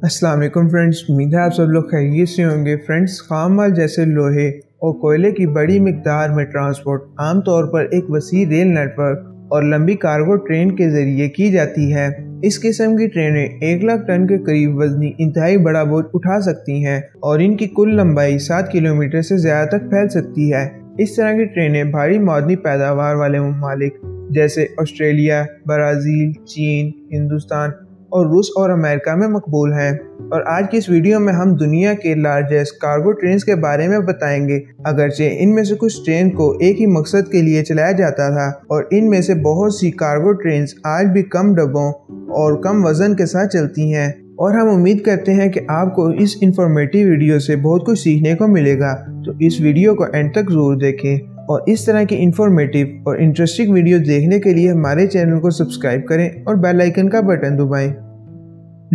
अस्सलाम वालेकुम फ्रेंड्स, उम्मीद है आप सब लोग खैरियत से होंगे। फ्रेंड्स, खाम माल जैसे लोहे और कोयले की बड़ी मिकदार में ट्रांसपोर्ट आमतौर पर एक वसी रेल नेटवर्क और लंबी कार्गो ट्रेन के जरिए की जाती है। इस किस्म की ट्रेनें 1 लाख टन के करीब वजनी इंतहाई बड़ा बोझ उठा सकती हैं और इनकी कुल लंबाई 7 किलोमीटर से ज़्यादा तक फैल सकती है। इस तरह की ट्रेनें भारी मौसमी पैदावार वाले ममालिक जैसे ऑस्ट्रेलिया, ब्राज़ील, चीन, हिंदुस्तान और रूस और अमेरिका में मकबूल हैं। और आज की इस वीडियो में हम दुनिया के लार्जेस्ट कार्गो ट्रेन्स के बारे में बताएंगे। अगरचे इनमें से कुछ ट्रेन को एक ही मकसद के लिए चलाया जाता था और इनमें से बहुत सी कार्गो ट्रेन्स आज भी कम डब्बों और कम वजन के साथ चलती हैं। और हम उम्मीद करते हैं कि आपको इस इंफॉर्मेटिव वीडियो से बहुत कुछ सीखने को मिलेगा, तो इस वीडियो को एंड तक जरूर देखें। और इस तरह की इंफॉर्मेटिव और इंटरेस्टिंग वीडियो देखने के लिए हमारे चैनल को सब्सक्राइब करें और बेल आइकन का बटन दबाएं।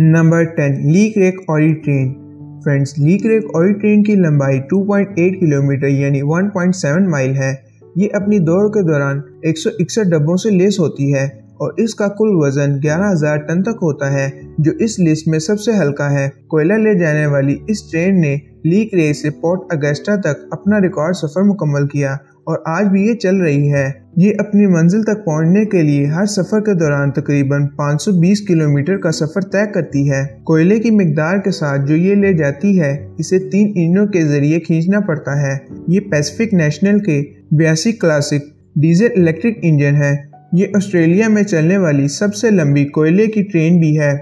नंबर 10, ली क्रेक ऑयल ट्रेन। फ्रेंड्स, ली क्रेक ऑयल ट्रेन की लंबाई 2.8 किलोमीटर यानी 1.7 माइल है। ये अपनी दौड़ के दौरान 161 डब्बों से लेस होती है और इसका कुल वजन 11,000 टन तक होता है, जो इस लिस्ट में सबसे हल्का है। कोयला ले जाने वाली इस ट्रेन ने ली क्रेक से पोर्ट अगस्टा तक अपना रिकॉर्ड सफर मुकम्मल किया और आज भी ये चल रही है। ये अपनी मंजिल तक पहुंचने के लिए हर सफर के दौरान तकरीबन 520 किलोमीटर का सफर तय करती है। कोयले की मिकदार के साथ जो ये ले जाती है, इसे 3 इंजनों के जरिए खींचना पड़ता है। ये पैसिफिक नेशनल के 82 क्लासिक डीजल इलेक्ट्रिक इंजन है। ये ऑस्ट्रेलिया में चलने वाली सबसे लंबी कोयले की ट्रेन भी है।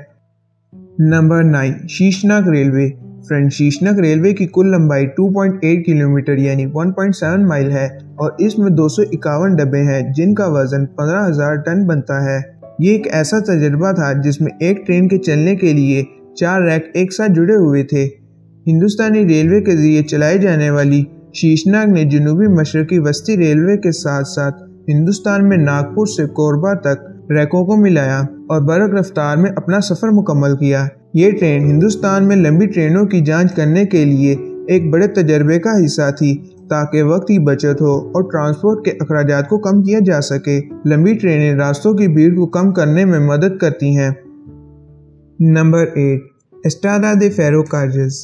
Number 9, Sheshnag railway. Friend, Sheshnag railway की कुल लंबाई 2.8 किलोमीटर यानी 1.7 माइल है और इसमें 251 डब्बे हैं जिनका वजन 15,000 टन बनता है। ये एक ऐसा तजर्बा था जिसमें एक ट्रेन के चलने के लिए 4 रैक एक साथ जुड़े हुए थे। हिंदुस्तानी रेलवे के जरिए चलाई जाने वाली शीशनाग ने जनूबी मशरकी वस्ती रेलवे के साथ साथ हिंदुस्तान में नागपुर से कोरबा तक रैकों को मिलाया और बरक रफ्तार में अपना सफर मुकम्मल किया। ये ट्रेन हिंदुस्तान में लंबी ट्रेनों की जांच करने के लिए एक बड़े तजर्बे का हिस्सा थी, ताकि वक्त की बचत हो और ट्रांसपोर्ट के अखराजात को कम किया जा सके। लंबी ट्रेनें रास्तों की भीड़ को कम करने में मदद करती हैं। नंबर 8, एस्ट्रादा दे फेरो कार्जस।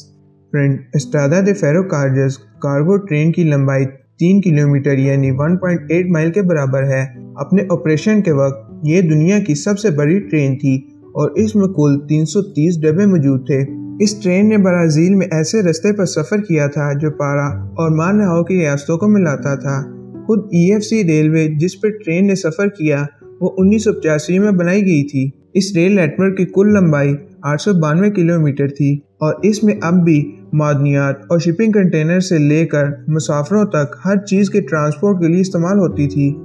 फ्रेंड, एस्ट्रादा दे फेरो कार्जस कार्गो ट्रेन की लंबाई 3 किलोमीटर यानी 1.8 माइल के बराबर है। अपने ऑपरेशन के वक्त ये दुनिया की सबसे बड़ी ट्रेन थी और इसमें कुल 330 डब्बे मौजूद थे। इस ट्रेन ने ब्राज़ील में ऐसे रास्ते पर सफ़र किया था जो पारा और मारनाओ की रियासतों को मिलाता था। खुद EFC रेलवे जिस पर ट्रेन ने सफ़र किया वो 1985 में बनाई गई थी। इस रेल नेटवर्क की कुल लंबाई 892 किलोमीटर थी और इसमें अब भी मादनियात और शिपिंग कंटेनर से लेकर मुसाफिरों तक हर चीज़ के ट्रांसपोर्ट के लिए इस्तेमाल होती थी।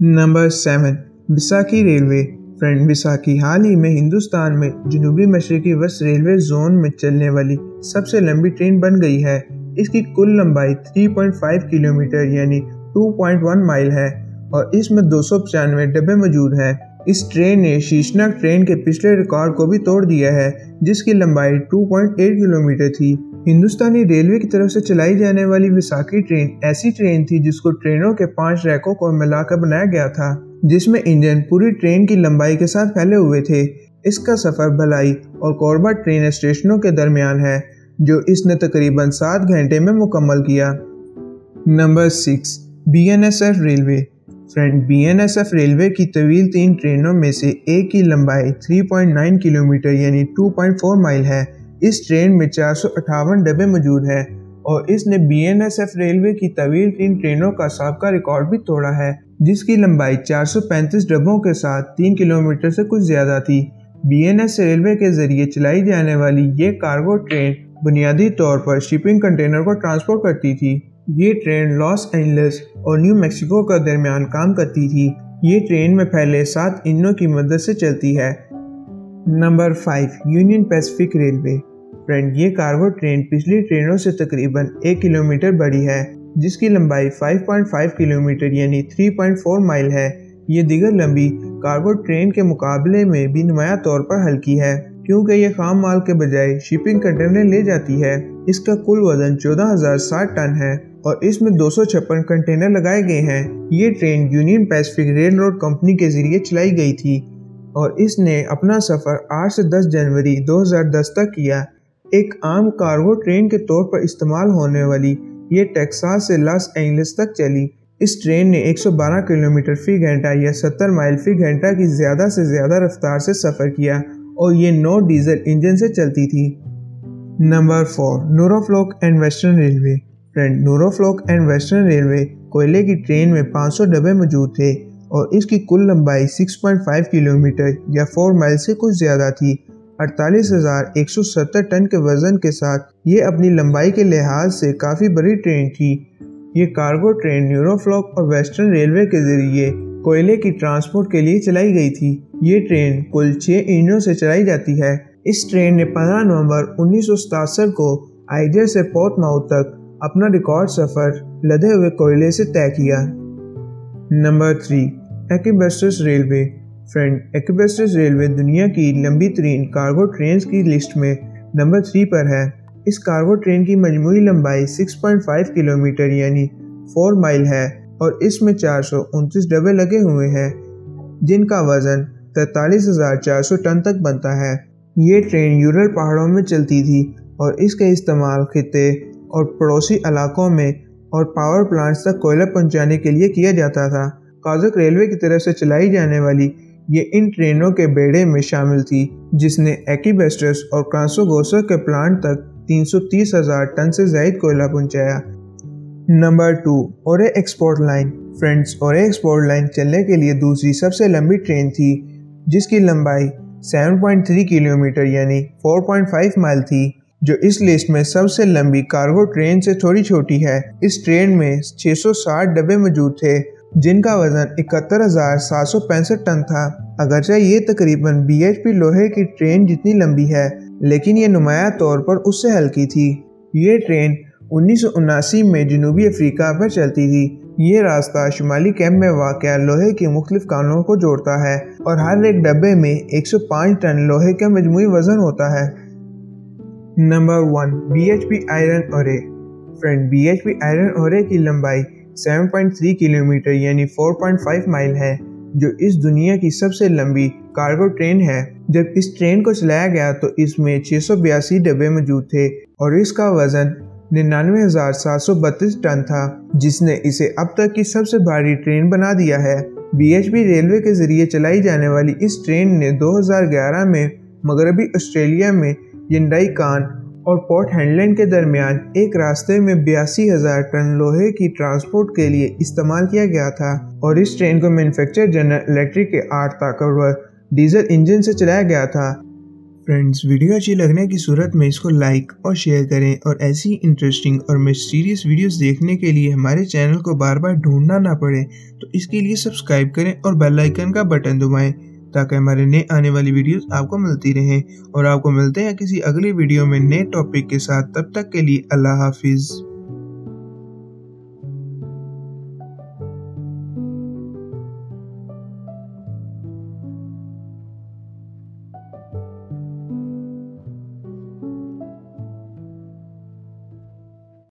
नंबर 7, बिसाकी रेलवे। फ्रेंड, बिसाकी हाल ही में हिंदुस्तान में जनूबी मशरकी वस्त रेलवे जोन में चलने वाली सबसे लंबी ट्रेन बन गई है। इसकी कुल लंबाई 3.5 किलोमीटर यानी 2.1 माइल है और इसमें 295 डब्बे मौजूद हैं। इस ट्रेन ने शीशनाग ट्रेन के पिछले रिकॉर्ड को भी तोड़ दिया है, जिसकी लंबाई 2.8 किलोमीटर थी। हिंदुस्तानी रेलवे की तरफ से चलाई जाने वाली बिसाकी ट्रेन ऐसी ट्रेन थी जिसको ट्रेनों के 5 रैकों को मिलाकर बनाया गया था, जिसमें इंजन पूरी ट्रेन की लंबाई के साथ फैले हुए थे। इसका सफ़र भलाई और कोरबा ट्रेन स्टेशनों के दरमियान है, जो इसने तकरीबन 7 घंटे में मुकम्मल किया। Number 6, BNSF railway. Friend, BNSF railway की तवील 3 ट्रेनों में से एक की लंबाई 3.9 किलोमीटर यानी 2.4 माइल है। इस ट्रेन में 458 डब्बे मौजूद हैं और इसने BNSF रेलवे की तवील 3 ट्रेनों का साबका रिकॉर्ड भी तोड़ा है, जिसकी लंबाई 435 डब्बों के साथ 3 किलोमीटर से कुछ ज़्यादा थी। BNS रेलवे के जरिए चलाई जाने वाली ये कार्गो ट्रेन बुनियादी तौर पर शिपिंग कंटेनर को ट्रांसपोर्ट करती थी। ये ट्रेन लॉस एंजल्स और न्यू मैक्सिको के दरमियान काम करती थी। ये ट्रेन में फैले 7 इंजनों की मदद से चलती है। Number 5, union Pacific railway. Friend, ये कार्गो ट्रेन पिछली ट्रेनों से तकरीबन 1 किलोमीटर बड़ी है, जिसकी लंबाई 5.5 किलोमीटर यानी 3.4 माइल है। ये दीगर लंबी कार्गो ट्रेन के मुकाबले में भी नुमाया तौर पर हल्की है, क्योंकि ये खाम माल के बजाय शिपिंग कंटेनर ले जाती है। इसका कुल वजन 14,060 टन है और इसमें 256 कंटेनर लगाए गए हैं। ये train union Pacific rail road company के जरिए चलाई गई थी। और इसने अपना सफ़र 8 से 10 जनवरी 2010 तक किया। एक आम कार्गो ट्रेन के तौर पर इस्तेमाल होने वाली ये टेक्सास से लॉस एंजलिस तक चली। इस ट्रेन ने 112 किलोमीटर फी घंटा या 70 माइल फी घंटा की ज़्यादा से ज़्यादा रफ्तार से सफ़र किया और ये 9 डीजल इंजन से चलती थी। Number 4, Norfolk and western railway. Friend, Norfolk and western railway कोयले की ट्रेन में 500 डब्बे मौजूद थे और इसकी कुल लंबाई 6.5 किलोमीटर या 4 माइल से कुछ ज़्यादा थी। 48,170 टन के वज़न के साथ ये अपनी लंबाई के लिहाज से काफ़ी बड़ी ट्रेन थी। ये कार्गो ट्रेन नॉरफॉक और वेस्टर्न रेलवे के ज़रिए कोयले की ट्रांसपोर्ट के लिए चलाई गई थी। ये ट्रेन कुल 6 इंजनों से चलाई जाती है। इस ट्रेन ने 15 नवंबर 1967 को आइजर से पोर्टमाउथ तक अपना रिकॉर्ड सफ़र लदे हुए कोयले से तय किया। नंबर 3, एक्विबस्टस रेलवे। फ्रेंड, एक्विबस्टस रेलवे दुनिया की लंबी तरीन कार्गो ट्रेन की लिस्ट में नंबर 3 पर है। इस कार्गो ट्रेन की मजमूई लंबाई 6.5 किलोमीटर यानी 4 माइल है और इसमें 429 डब्बे लगे हुए हैं जिनका वज़न 43,400 टन तक बनता है। ये ट्रेन यूरल पहाड़ों में चलती थी और इसका इस्तेमाल खित्ते और पड़ोसी इलाकों में और पावर प्लांट्स तक कोयला पहुंचाने के लिए किया जाता था। काज़ाक रेलवे की तरफ से चलाई जाने वाली ये इन ट्रेनों के बेड़े में शामिल थी जिसने एक्विबस्टस और क्रांसोगोसा के प्लांट तक 330,000 टन से ज़ायद कोयला पहुंचाया। नंबर 2, ओरे एक्सपोर्ट लाइन। फ्रेंड्स, ओरे एक्सपोर्ट लाइन चलने के लिए दूसरी सबसे लंबी ट्रेन थी जिसकी लंबाई 7.3 किलोमीटर यानी 4.5 माइल थी, जो इस लिस्ट में सबसे लंबी कार्गो ट्रेन से थोड़ी छोटी है। इस ट्रेन में 660 डब्बे मौजूद थे जिनका वज़न 71,765 टन था। अगरचे ये तकरीबन BHP लोहे की ट्रेन जितनी लंबी है लेकिन ये नुमाया तौर पर उससे हल्की थी। ये ट्रेन 1979 में जनूबी अफ्रीका पर चलती थी। ये रास्ता शुमाली कैंप में वाक़या लोहे की मुख्तलिफ कानों को जोड़ता है और हर एक डब्बे में 105 टन लोहे का मजमूई वज़न होता है। नंबर 1, BHP आयरन ओरे। फ्रेंड, BHP आयरन ओरे की लंबाई 7.3 किलोमीटर यानी 4.5 माइल है, जो इस दुनिया की सबसे लंबी कार्गो ट्रेन है। जब इस ट्रेन को चलाया गया तो इसमें 682 डब्बे मौजूद थे और इसका वज़न 99,732 टन था, जिसने इसे अब तक की सबसे भारी ट्रेन बना दिया है। BHP रेलवे के ज़रिए चलाई जाने वाली इस ट्रेन ने 2011 में मगरबी ऑस्ट्रेलिया में यिंडाई कान और पोर्ट हैडलैंड के दरमियान एक रास्ते में 82,000 टन लोहे की ट्रांसपोर्ट के लिए इस्तेमाल किया गया था और इस ट्रेन को मैन्युफैक्चरर जनरल इलेक्ट्रिक के 8 ताकतवर डीजल इंजन से चलाया गया था। फ्रेंड्स, वीडियो अच्छी लगने की सूरत में इसको लाइक और शेयर करें और ऐसी इंटरेस्टिंग और मिस्टीरियस वीडियोस देखने के लिए हमारे चैनल को बार बार ढूंढना ना पड़े तो इसके लिए सब्सक्राइब करें और बेल आइकन का बटन दबाएं ताकि हमारे नए आने वाली वीडियोस आपको मिलती रहें। और आपको मिलते हैं किसी अगली वीडियो में नए टॉपिक के साथ। तब तक के लिए अल्लाह हाफिज़।